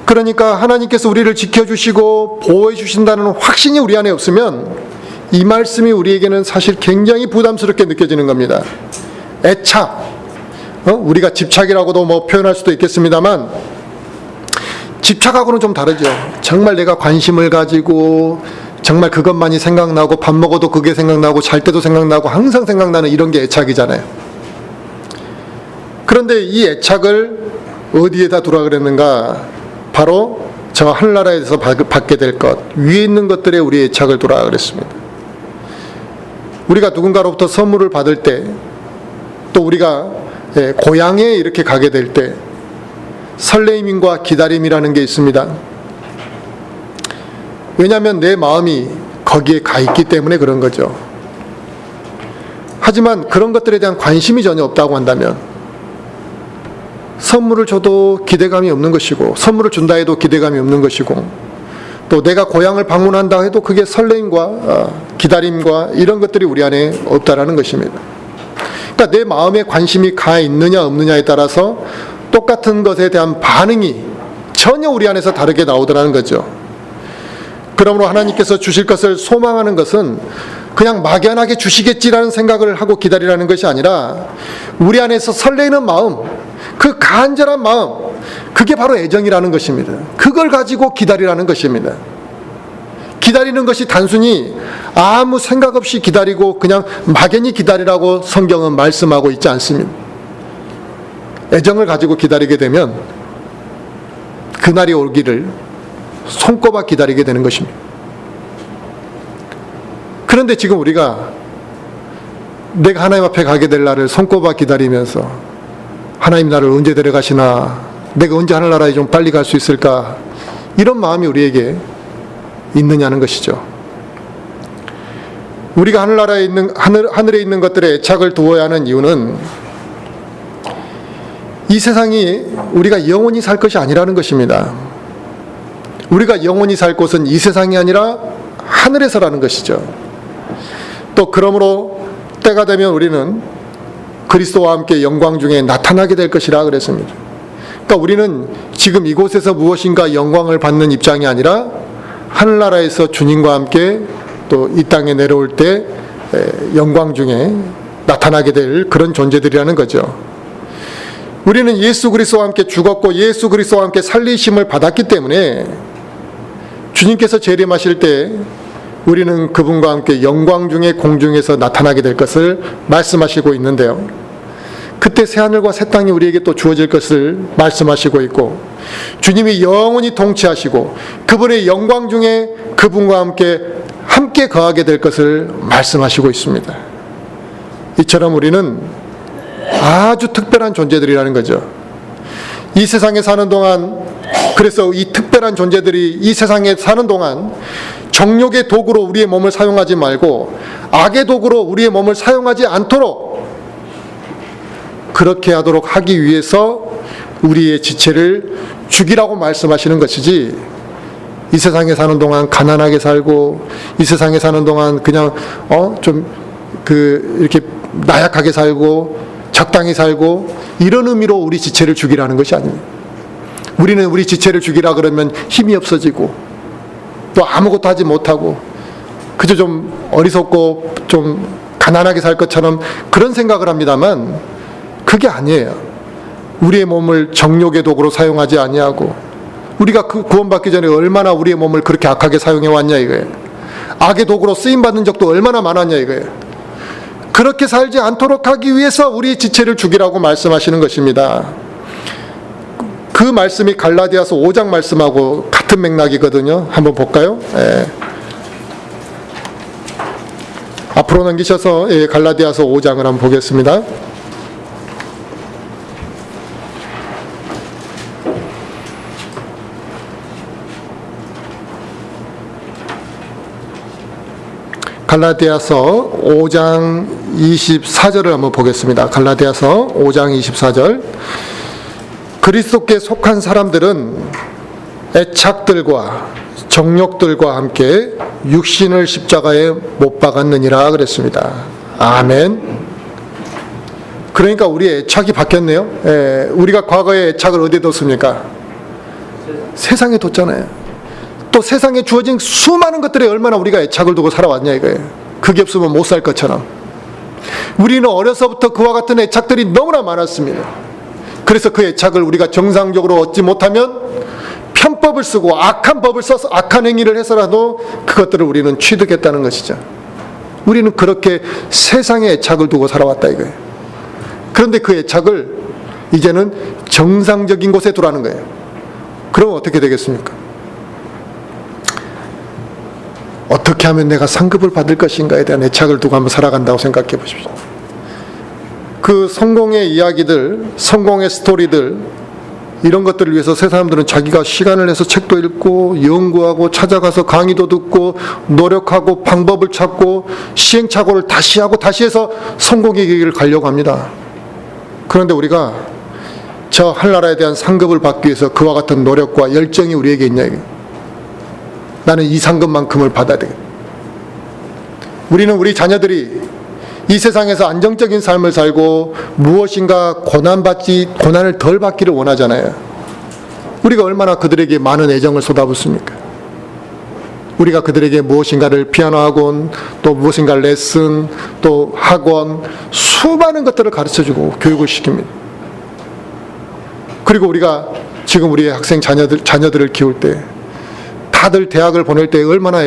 그러니까 하나님께서 우리를 지켜주시고 보호해 주신다는 확신이 우리 안에 없으면 이 말씀이 우리에게는 사실 굉장히 부담스럽게 느껴지는 겁니다. 애착, 우리가 집착이라고도 뭐 표현할 수도 있겠습니다만, 집착하고는 좀 다르죠. 정말 내가 관심을 가지고 정말 그것만이 생각나고, 밥 먹어도 그게 생각나고, 잘 때도 생각나고, 항상 생각나는 이런 게 애착이잖아요. 그런데 이 애착을 어디에다 두라 그랬는가? 바로 저 하늘나라에서 받게 될 것, 위에 있는 것들에 우리의 애착을 두라 그랬습니다. 우리가 누군가로부터 선물을 받을 때, 또 우리가 고향에 이렇게 가게 될 때 설레임과 기다림이라는 게 있습니다. 왜냐하면 내 마음이 거기에 가 있기 때문에 그런 거죠. 하지만 그런 것들에 대한 관심이 전혀 없다고 한다면 선물을 줘도 기대감이 없는 것이고, 선물을 준다 해도 기대감이 없는 것이고, 또 내가 고향을 방문한다 해도 그게 설레임과 기다림과 이런 것들이 우리 안에 없다라는 것입니다. 그러니까 내 마음에 관심이 가 있느냐 없느냐에 따라서 똑같은 것에 대한 반응이 전혀 우리 안에서 다르게 나오더라는 거죠. 그러므로 하나님께서 주실 것을 소망하는 것은 그냥 막연하게 주시겠지라는 생각을 하고 기다리라는 것이 아니라, 우리 안에서 설레이는 마음, 그 간절한 마음, 그게 바로 애정이라는 것입니다. 그걸 가지고 기다리라는 것입니다. 기다리는 것이 단순히 아무 생각 없이 기다리고 그냥 막연히 기다리라고 성경은 말씀하고 있지 않습니다. 애정을 가지고 기다리게 되면 그날이 오기를 손꼽아 기다리게 되는 것입니다. 그런데 지금 우리가 내가 하나님 앞에 가게 될 날을 손꼽아 기다리면서, 하나님 나를 언제 데려가시나, 내가 언제 하늘나라에 좀 빨리 갈 수 있을까, 이런 마음이 우리에게 있느냐는 것이죠. 우리가 하늘에 있는 것들에 애착을 두어야 하는 이유는 이 세상이 우리가 영원히 살 것이 아니라는 것입니다. 우리가 영원히 살 곳은 이 세상이 아니라 하늘에서라는 것이죠. 또 그러므로 때가 되면 우리는 그리스도와 함께 영광 중에 나타나게 될 것이라 그랬습니다. 그러니까 우리는 지금 이곳에서 무엇인가 영광을 받는 입장이 아니라 하늘나라에서 주님과 함께 또 이 땅에 내려올 때 영광 중에 나타나게 될 그런 존재들이라는 거죠. 우리는 예수 그리스도와 함께 죽었고 예수 그리스도와 함께 살리심을 받았기 때문에 주님께서 재림하실 때 우리는 그분과 함께 영광 중에 공중에서 나타나게 될 것을 말씀하시고 있는데요. 그때 새하늘과 새 땅이 우리에게 또 주어질 것을 말씀하시고 있고, 주님이 영원히 통치하시고 그분의 영광 중에 그분과 함께 거하게 될 것을 말씀하시고 있습니다. 이처럼 우리는 아주 특별한 존재들이라는 거죠. 이 세상에 사는 동안, 그래서 이 특별한 존재들이 이 세상에 사는 동안 정욕의 도구로 우리의 몸을 사용하지 말고 악의 도구로 우리의 몸을 사용하지 않도록 그렇게 하도록 하기 위해서 우리의 지체를 죽이라고 말씀하시는 것이지, 이 세상에 사는 동안 가난하게 살고 이 세상에 사는 동안 그냥 이렇게 나약하게 살고 적당히 살고 이런 의미로 우리 지체를 죽이라는 것이 아닙니다. 우리는 우리 지체를 죽이라 그러면 힘이 없어지고 또 아무것도 하지 못하고 그저 좀 어리석고 좀 가난하게 살 것처럼 그런 생각을 합니다만, 그게 아니에요. 우리의 몸을 정욕의 도구로 사용하지 아니하고, 우리가 구원받기 전에 얼마나 우리의 몸을 그렇게 악하게 사용해 왔냐 이거예요. 악의 도구로 쓰임받는 적도 얼마나 많았냐 이거예요. 그렇게 살지 않도록 하기 위해서 우리 지체를 죽이라고 말씀하시는 것입니다. 그 말씀이 갈라디아서 5장 말씀하고 같은 맥락이거든요. 한번 볼까요? 예. 앞으로 넘기셔서 갈라디아서 5장을 한번 보겠습니다. 갈라디아서 5장 24절을 한번 보겠습니다. 갈라디아서 5장 24절. 그리스도께 속한 사람들은 애착들과 정욕들과 함께 육신을 십자가에 못 박았느니라 그랬습니다. 아멘. 그러니까 우리의 애착이 바뀌었네요. 예, 우리가 과거에 애착을 어디에 뒀습니까? 세상에 뒀잖아요. 또 세상에 주어진 수많은 것들에 얼마나 우리가 애착을 두고 살아왔냐 이거예요. 그게 없으면 못 살 것처럼. 우리는 어려서부터 그와 같은 애착들이 너무나 많았습니다. 그래서 그 애착을 우리가 정상적으로 얻지 못하면 편법을 쓰고 악한 법을 써서 악한 행위를 해서라도 그것들을 우리는 취득했다는 것이죠. 우리는 그렇게 세상에 애착을 두고 살아왔다 이거예요. 그런데 그 애착을 이제는 정상적인 곳에 두라는 거예요. 그러면 어떻게 되겠습니까? 어떻게 하면 내가 상급을 받을 것인가에 대한 애착을 두고 한번 살아간다고 생각해 보십시오. 그 성공의 이야기들, 성공의 스토리들, 이런 것들을 위해서 세 사람들은 자기가 시간을 내서 책도 읽고 연구하고 찾아가서 강의도 듣고 노력하고 방법을 찾고 시행착오를 다시 하고 다시 해서 성공의 길을 가려고 합니다. 그런데 우리가 저 하늘나라에 대한 상급을 받기 위해서 그와 같은 노력과 열정이 우리에게 있냐 이게. 나는 이 상급만큼을 받아야 되겠다. 우리는 우리 자녀들이 이 세상에서 안정적인 삶을 살고 무엇인가 고난을 덜 받기를 원하잖아요. 우리가 얼마나 그들에게 많은 애정을 쏟아붓습니까? 우리가 그들에게 무엇인가를 피아노 학원, 또 무엇인가 레슨, 또 학원, 수많은 것들을 가르쳐주고 교육을 시킵니다. 그리고 우리가 지금 우리의 학생 자녀들을 키울 때 다들 대학을 보낼 때 얼마나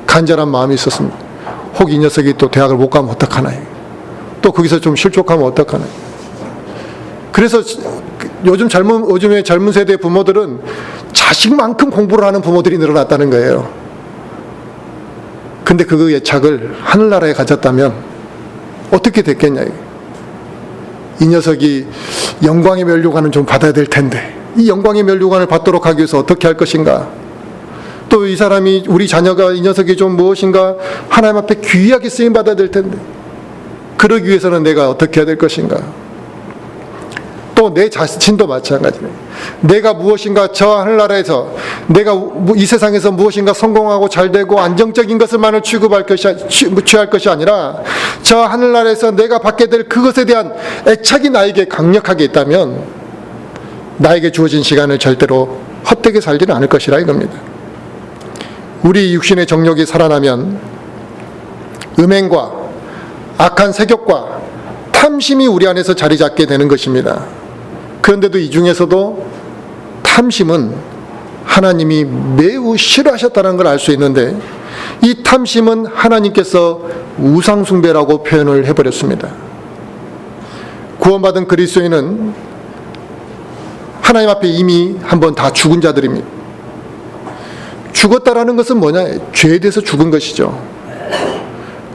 간절한 마음이 있었습니까? 혹 이 녀석이 또 대학을 못 가면 어떡하나, 또 거기서 좀 실족하면 어떡하나. 그래서 요즘의 젊은 세대 부모들은 자식만큼 공부를 하는 부모들이 늘어났다는 거예요. 근데 그 애착을 하늘나라에 가졌다면 어떻게 됐겠냐. 이 녀석이 영광의 면류관을 좀 받아야 될 텐데 이 영광의 면류관을 받도록 하기 위해서 어떻게 할 것인가. 또 이 사람이, 우리 자녀가, 이 녀석이 좀 무엇인가 하나님 앞에 귀하게 쓰임받아야 될 텐데 그러기 위해서는 내가 어떻게 해야 될 것인가. 또 내 자신도 마찬가지네. 내가 무엇인가 저 하늘나라에서 내가 이 세상에서 무엇인가 성공하고 잘되고 안정적인 것을만을 취할 것이 아니라 저 하늘나라에서 내가 받게 될 그것에 대한 애착이 나에게 강력하게 있다면 나에게 주어진 시간을 절대로 헛되게 살지는 않을 것이라 이겁니다. 우리 육신의 정욕이 살아나면 음행과 악한 색욕과 탐심이 우리 안에서 자리 잡게 되는 것입니다. 그런데도 이 중에서도 탐심은 하나님이 매우 싫어하셨다는 걸 알 수 있는데 이 탐심은 하나님께서 우상숭배라고 표현을 해버렸습니다. 구원받은 그리스도인은 하나님 앞에 이미 한번 다 죽은 자들입니다. 죽었다라는 것은 뭐냐? 죄에 대해서 죽은 것이죠.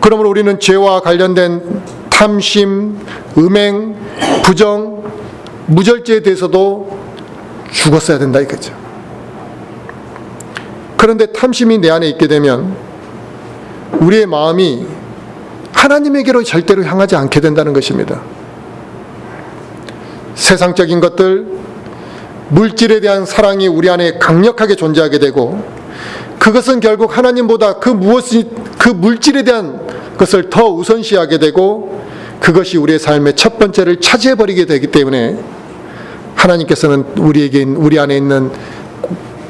그러므로 우리는 죄와 관련된 탐심, 음행, 부정, 무절제에 대해서도 죽었어야 된다 이거죠. 그런데 탐심이 내 안에 있게 되면 우리의 마음이 하나님에게로 절대로 향하지 않게 된다는 것입니다. 세상적인 것들, 물질에 대한 사랑이 우리 안에 강력하게 존재하게 되고 그것은 결국 하나님보다 그 물질에 대한 것을 더 우선시하게 되고 그것이 우리의 삶의 첫 번째를 차지해버리게 되기 때문에 하나님께서는 우리 안에 있는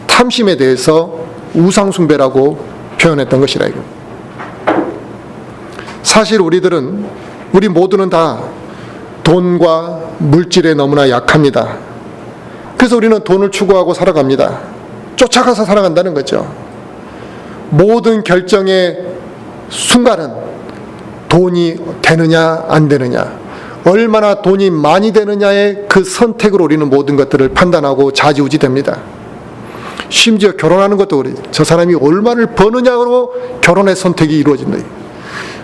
탐심에 대해서 우상숭배라고 표현했던 것이라 이거. 사실 우리 모두는 다 돈과 물질에 너무나 약합니다. 그래서 우리는 돈을 추구하고 살아갑니다. 쫓아가서 살아간다는 거죠. 모든 결정의 순간은 돈이 되느냐 안 되느냐, 얼마나 돈이 많이 되느냐의 그 선택으로 우리는 모든 것들을 판단하고 좌지우지 됩니다. 심지어 결혼하는 것도 그래요. 저 사람이 얼마를 버느냐로 결혼의 선택이 이루어진다.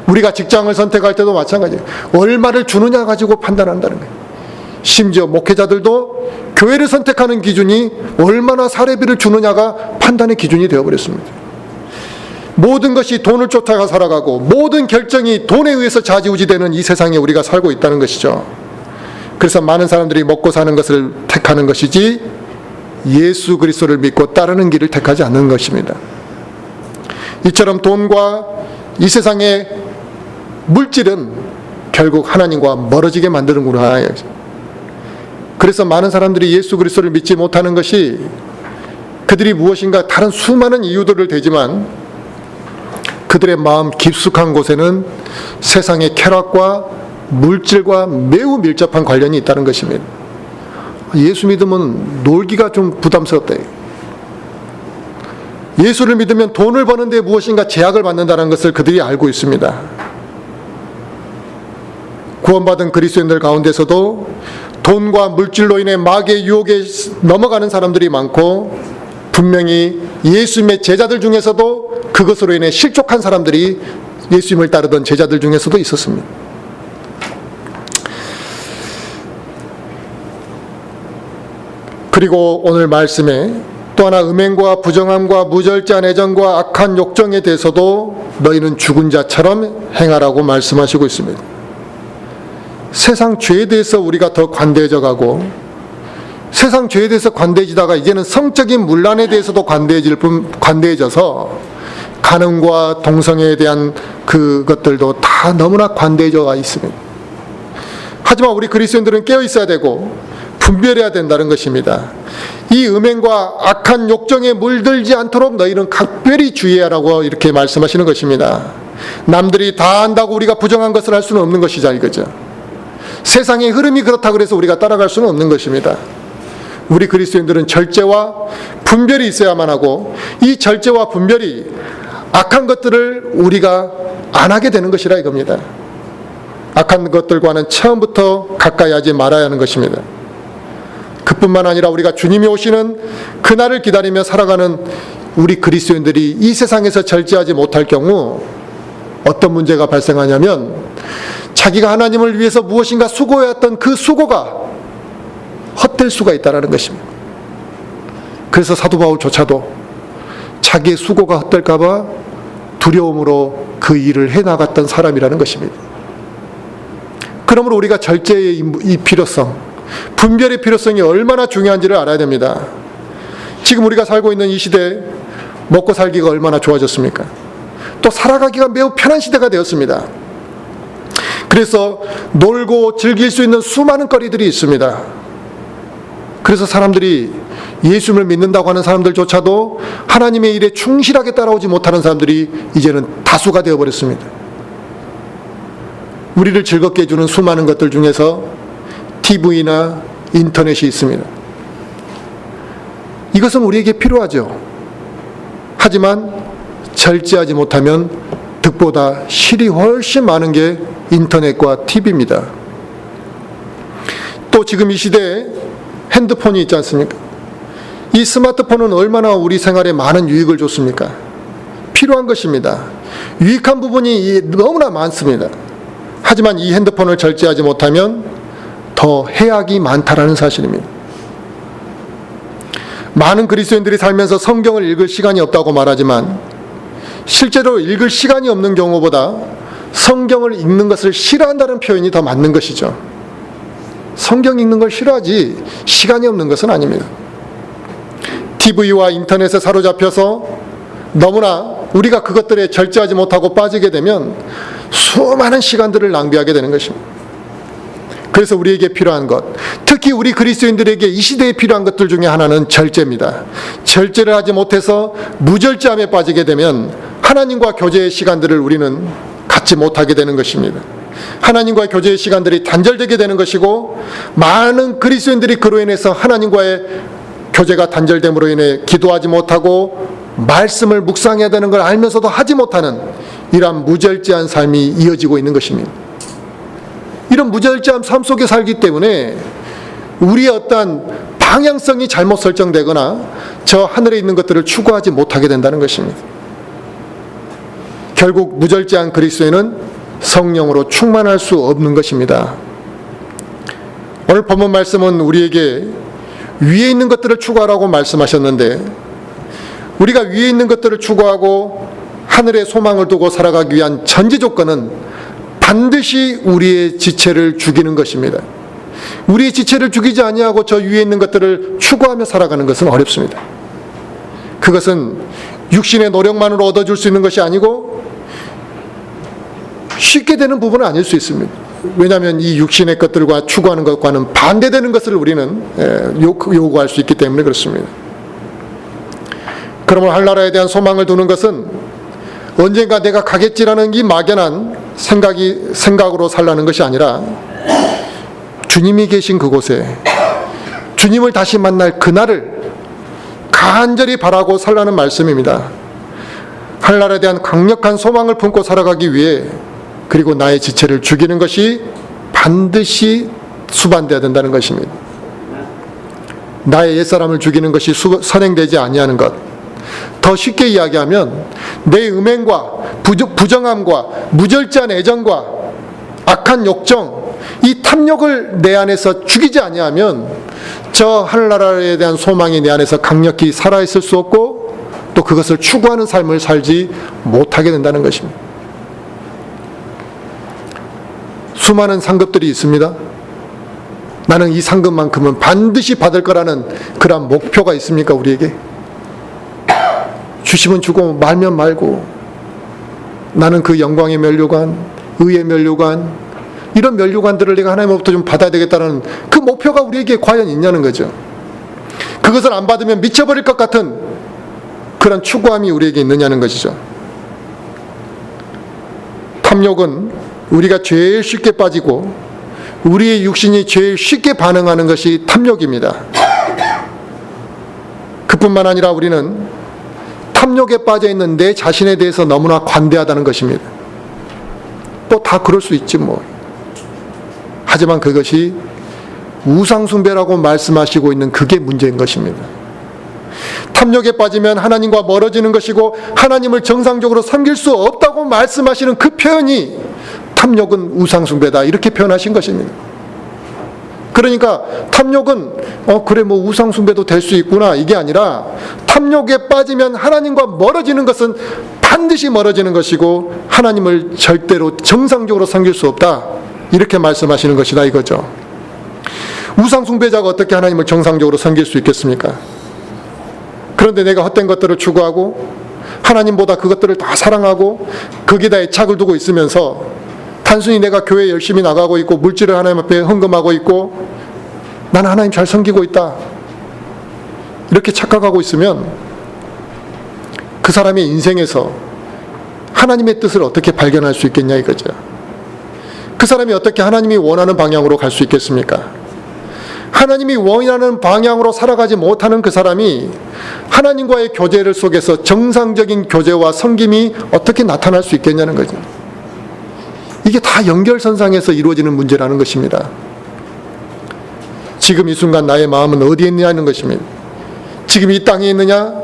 우리가 직장을 선택할 때도 마찬가지예요. 얼마를 주느냐 가지고 판단한다는 거예요. 심지어 목회자들도 교회를 선택하는 기준이 얼마나 사례비를 주느냐가 판단의 기준이 되어버렸습니다. 모든 것이 돈을 쫓아가 살아가고 모든 결정이 돈에 의해서 좌지우지되는 이 세상에 우리가 살고 있다는 것이죠. 그래서 많은 사람들이 먹고 사는 것을 택하는 것이지 예수 그리스도를 믿고 따르는 길을 택하지 않는 것입니다. 이처럼 돈과 이 세상의 물질은 결국 하나님과 멀어지게 만드는구나. 그래서 많은 사람들이 예수 그리스도를 믿지 못하는 것이 그들이 무엇인가 다른 수많은 이유들을 대지만 그들의 마음 깊숙한 곳에는 세상의 쾌락과 물질과 매우 밀접한 관련이 있다는 것입니다. 예수 믿으면 놀기가 좀 부담스럽다. 예수를 믿으면 돈을 버는 데 무엇인가 제약을 받는다는 것을 그들이 알고 있습니다. 구원받은 그리스도인들 가운데서도 돈과 물질로 인해 마귀의 유혹에 넘어가는 사람들이 많고 분명히 예수님의 제자들 중에서도 그것으로 인해 실족한 사람들이 예수님을 따르던 제자들 중에서도 있었습니다. 그리고 오늘 말씀에 또 하나 음행과 부정함과 무절제한 애정과 악한 욕정에 대해서도 너희는 죽은 자처럼 행하라고 말씀하시고 있습니다. 세상 죄에 대해서 우리가 더 관대해져 가고 세상 죄에 대해서 관대해지다가 이제는 성적인 문란에 대해서도 관대해져서 간음과 동성애에 대한 그것들도 다 너무나 관대해져 있습니다. 하지만 우리 그리스도인들은 깨어 있어야 되고 분별해야 된다는 것입니다. 이 음행과 악한 욕정에 물들지 않도록 너희는 각별히 주의하라고 이렇게 말씀하시는 것입니다. 남들이 다 안다고 우리가 부정한 것을 할 수는 없는 것이죠, 이거죠. 세상의 흐름이 그렇다고 해서 우리가 따라갈 수는 없는 것입니다. 우리 그리스도인들은 절제와 분별이 있어야만 하고 이 절제와 분별이 악한 것들을 우리가 안 하게 되는 것이라 이겁니다. 악한 것들과는 처음부터 가까이 하지 말아야 하는 것입니다. 그뿐만 아니라 우리가 주님이 오시는 그날을 기다리며 살아가는 우리 그리스도인들이 이 세상에서 절제하지 못할 경우 어떤 문제가 발생하냐면 자기가 하나님을 위해서 무엇인가 수고해왔던 그 수고가 헛될 수가 있다는 것입니다. 그래서 사도 바울조차도 자기의 수고가 헛될까 봐 두려움으로 그 일을 해나갔던 사람이라는 것입니다. 그러므로 우리가 절제의 이 필요성, 분별의 필요성이 얼마나 중요한지를 알아야 됩니다. 지금 우리가 살고 있는 이 시대에 먹고 살기가 얼마나 좋아졌습니까? 또 살아가기가 매우 편한 시대가 되었습니다. 그래서 놀고 즐길 수 있는 수많은 거리들이 있습니다. 그래서 사람들이 예수님을 믿는다고 하는 사람들조차도 하나님의 일에 충실하게 따라오지 못하는 사람들이 이제는 다수가 되어버렸습니다. 우리를 즐겁게 해주는 수많은 것들 중에서 TV나 인터넷이 있습니다. 이것은 우리에게 필요하죠. 하지만 절제하지 못하면 득보다 실이 훨씬 많은 게 인터넷과 TV입니다. 또 지금 이 시대에 핸드폰이 있지 않습니까? 이 스마트폰은 얼마나 우리 생활에 많은 유익을 줬습니까? 필요한 것입니다. 유익한 부분이 너무나 많습니다. 하지만 이 핸드폰을 절제하지 못하면 더 해악이 많다라는 사실입니다. 많은 그리스도인들이 살면서 성경을 읽을 시간이 없다고 말하지만 실제로 읽을 시간이 없는 경우보다 성경을 읽는 것을 싫어한다는 표현이 더 맞는 것이죠. 성경 읽는 걸 싫어하지 시간이 없는 것은 아닙니다. TV와 인터넷에 사로잡혀서 너무나 우리가 그것들에 절제하지 못하고 빠지게 되면 수많은 시간들을 낭비하게 되는 것입니다. 그래서 우리에게 필요한 것, 특히 우리 그리스도인들에게 이 시대에 필요한 것들 중에 하나는 절제입니다. 절제를 하지 못해서 무절제함에 빠지게 되면 하나님과 교제의 시간들을 우리는 갖지 못하게 되는 것입니다. 하나님과의 교제의 시간들이 단절되게 되는 것이고 많은 그리스도인들이 그로 인해서 하나님과의 교제가 단절됨으로 인해 기도하지 못하고 말씀을 묵상해야 되는 걸 알면서도 하지 못하는 이러한 무절제한 삶이 이어지고 있는 것입니다. 이런 무절제한 삶 속에 살기 때문에 우리의 어떠한 방향성이 잘못 설정되거나 저 하늘에 있는 것들을 추구하지 못하게 된다는 것입니다. 결국 무절제한 그리스도인은 성령으로 충만할 수 없는 것입니다. 오늘 본문 말씀은 우리에게 위에 있는 것들을 추구하라고 말씀하셨는데, 우리가 위에 있는 것들을 추구하고 하늘에 소망을 두고 살아가기 위한 전제 조건은 반드시 우리의 지체를 죽이는 것입니다. 우리의 지체를 죽이지 아니하고 저 위에 있는 것들을 추구하며 살아가는 것은 어렵습니다. 그것은 육신의 노력만으로 얻어줄 수 있는 것이 아니고 쉽게 되는 부분은 아닐 수 있습니다. 왜냐하면 이 육신의 것들과 추구하는 것과는 반대되는 것을 우리는 요구할 수 있기 때문에 그렇습니다. 그러면 하늘나라에 대한 소망을 두는 것은 언젠가 내가 가겠지라는 이 막연한 생각으로 살라는 것이 아니라 주님이 계신 그곳에 주님을 다시 만날 그날을 간절히 바라고 살라는 말씀입니다. 하늘나라에 대한 강력한 소망을 품고 살아가기 위해, 그리고 나의 지체를 죽이는 것이 반드시 수반되어야 된다는 것입니다. 나의 옛사람을 죽이는 것이 선행되지 아니하는 것, 더 쉽게 이야기하면 내 음행과 부정함과 무절제한 애정과 악한 욕정, 이 탐욕을 내 안에서 죽이지 아니하면 저 하늘나라에 대한 소망이 내 안에서 강력히 살아있을 수 없고 또 그것을 추구하는 삶을 살지 못하게 된다는 것입니다. 수많은 상급들이 있습니다. 나는 이 상급만큼은 반드시 받을 거라는 그런 목표가 있습니까, 우리에게? 주시면 주고 말면 말고, 나는 그 영광의 면류관, 의의 면류관, 이런 면류관들을 내가 하나님으로부터 좀 받아야 되겠다는 그 목표가 우리에게 과연 있냐는 거죠. 그것을 안 받으면 미쳐버릴 것 같은 그런 추구함이 우리에게 있느냐는 것이죠. 탐욕은 우리가 제일 쉽게 빠지고 우리의 육신이 제일 쉽게 반응하는 것이 탐욕입니다. 그뿐만 아니라 우리는 탐욕에 빠져있는 내 자신에 대해서 너무나 관대하다는 것입니다. 또 다 그럴 수 있지 뭐. 하지만 그것이 우상숭배라고 말씀하시고 있는 그게 문제인 것입니다. 탐욕에 빠지면 하나님과 멀어지는 것이고 하나님을 정상적으로 섬길 수 없다고 말씀하시는 그 표현이 탐욕은 우상숭배다, 이렇게 표현하신 것입니다. 그러니까 탐욕은 그래 뭐 우상숭배도 될 수 있구나, 이게 아니라 탐욕에 빠지면 하나님과 멀어지는 것은 반드시 멀어지는 것이고 하나님을 절대로 정상적으로 섬길 수 없다, 이렇게 말씀하시는 것이다 이거죠. 우상숭배자가 어떻게 하나님을 정상적으로 섬길 수 있겠습니까? 그런데 내가 헛된 것들을 추구하고 하나님보다 그것들을 다 사랑하고 거기다 애착을 두고 있으면서 단순히 내가 교회에 열심히 나가고 있고 물질을 하나님 앞에 헌금하고 있고 나는 하나님 잘 섬기고 있다, 이렇게 착각하고 있으면 그 사람의 인생에서 하나님의 뜻을 어떻게 발견할 수 있겠냐 이거죠. 그 사람이 어떻게 하나님이 원하는 방향으로 갈 수 있겠습니까? 하나님이 원하는 방향으로 살아가지 못하는 그 사람이 하나님과의 교제를 속에서 정상적인 교제와 섬김이 어떻게 나타날 수 있겠냐는 거죠. 이게 다 연결선상에서 이루어지는 문제라는 것입니다. 지금 이 순간 나의 마음은 어디에 있느냐는 것입니다. 지금 이 땅에 있느냐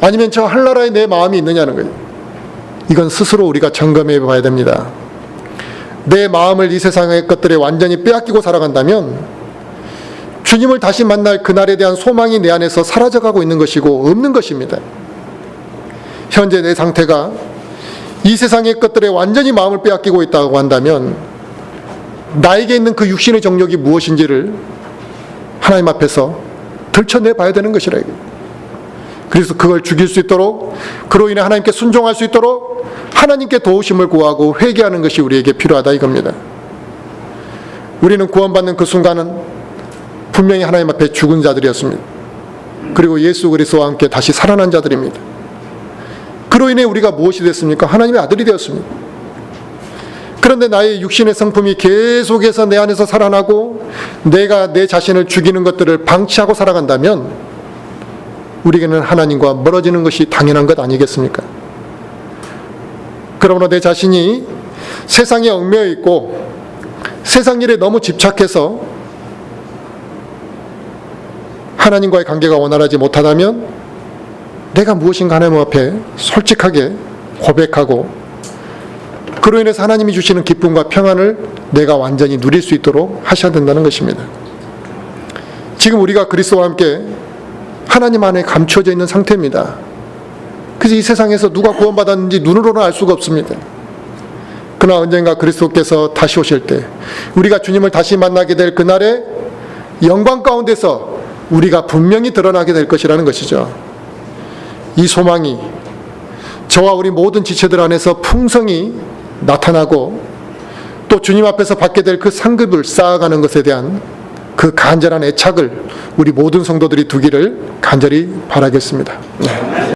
아니면 저 하늘나라에 내 마음이 있느냐는 거예요. 이건 스스로 우리가 점검해 봐야 됩니다. 내 마음을 이 세상의 것들에 완전히 빼앗기고 살아간다면 주님을 다시 만날 그날에 대한 소망이 내 안에서 사라져가고 있는 것이고 없는 것입니다. 현재 내 상태가 이 세상의 것들에 완전히 마음을 빼앗기고 있다고 한다면 나에게 있는 그 육신의 정욕이 무엇인지를 하나님 앞에서 들춰내 봐야 되는 것이라. 그래서 그걸 죽일 수 있도록, 그로 인해 하나님께 순종할 수 있도록 하나님께 도우심을 구하고 회개하는 것이 우리에게 필요하다 이겁니다. 우리는 구원받는 그 순간은 분명히 하나님 앞에 죽은 자들이었습니다. 그리고 예수 그리스도와 함께 다시 살아난 자들입니다. 그로 인해 우리가 무엇이 됐습니까? 하나님의 아들이 되었습니다. 그런데 나의 육신의 성품이 계속해서 내 안에서 살아나고 내가 내 자신을 죽이는 것들을 방치하고 살아간다면 우리에게는 하나님과 멀어지는 것이 당연한 것 아니겠습니까? 그러므로 내 자신이 세상에 얽매여 있고 세상 일에 너무 집착해서 하나님과의 관계가 원활하지 못하다면 내가 무엇인가 하나님 앞에 솔직하게 고백하고 그로 인해서 하나님이 주시는 기쁨과 평안을 내가 완전히 누릴 수 있도록 하셔야 된다는 것입니다. 지금 우리가 그리스도와 함께 하나님 안에 감추어져 있는 상태입니다. 그래서 이 세상에서 누가 구원받았는지 눈으로는 알 수가 없습니다. 그러나 언젠가 그리스도께서 다시 오실 때 우리가 주님을 다시 만나게 될 그날에 영광 가운데서 우리가 분명히 드러나게 될 것이라는 것이죠. 이 소망이 저와 우리 모든 지체들 안에서 풍성히 나타나고 또 주님 앞에서 받게 될 그 상급을 쌓아가는 것에 대한 그 간절한 애착을 우리 모든 성도들이 두기를 간절히 바라겠습니다.